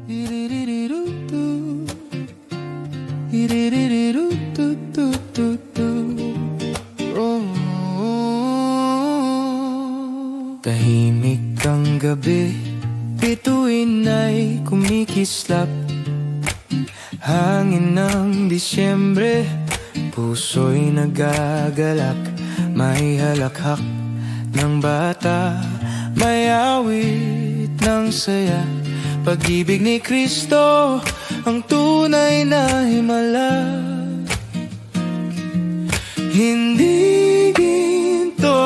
Tahimik ang gabi, bituin ay kumikislap. Hangin ng Disyembre, puso'y nagagalak. May halakhak ng bata, may awit ng saya. Pag-ibig ni Kristo, ang tunay na himala. Hindi ginto,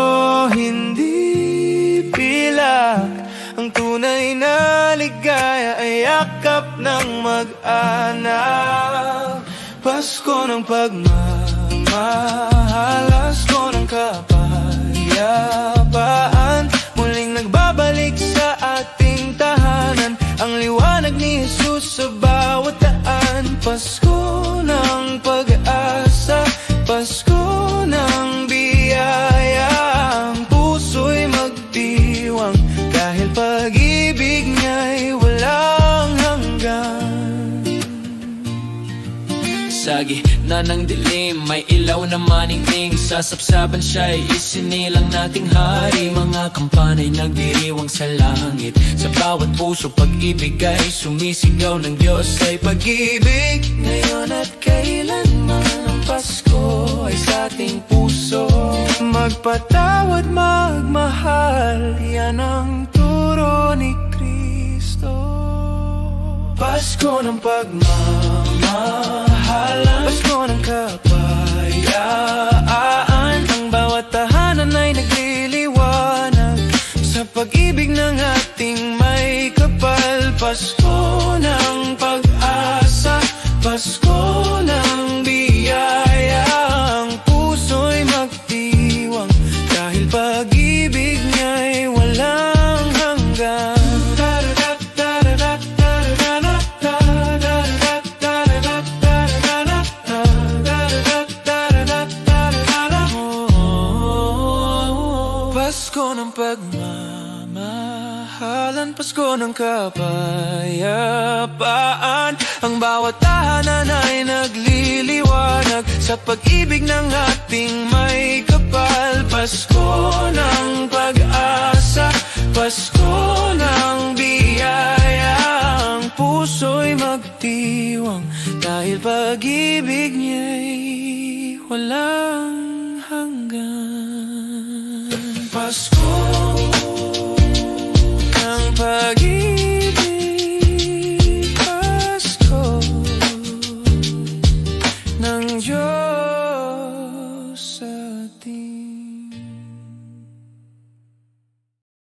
hindi pilak. Ang tunay na ligaya ay yakap ng mag-anak. Pasko ng pagmamahal, Pasko ng kapayapaan. Muling nagbabalik sa ating tahanan ang liwanag ni Jesus sa bawat daan. Pasko ng pag-asa, Pasko ng biyaya. Ang puso'y magdiwang dahil pag-ibig niya'y walang hanggan. Sa gitna ng dilim, may ilaw na maningning. Sasapsapan siya'y isinilang nating hari. Mga kampana'y nagdiriwang sa langit. Sa bawat puso pag-ibig ay sumisigaw ng Diyos ay pag-ibig. Ngayon at kailanman ang Pasko ay sa ating puso. Magpatawad, magmahal, yan ang turo ni Kristo. Pasko ng pagmamahalan, Pasko ng kapayaan. Ang bawat tahanan ay nagliliwanag sa pag-ibig ng ating may kapal. Pasko ng pag-asa, Pasko ng biyaya. Ang puso'y magdiwang dahil pag-ibig niya'y walang hanggan. Pasko ng pagmamahalan, Pasko ng kapayapaan. Ang bawat tahanan ay nagliliwanag sa pag-ibig ng ating may kapal. Pasko ng pag-asa, Pasko ng biyaya. Ang puso'y magdiwang dahil pag-ibig niya'y walang hanggan. Pasko ng pag-ibig, Pasko ng Diyos sa atin.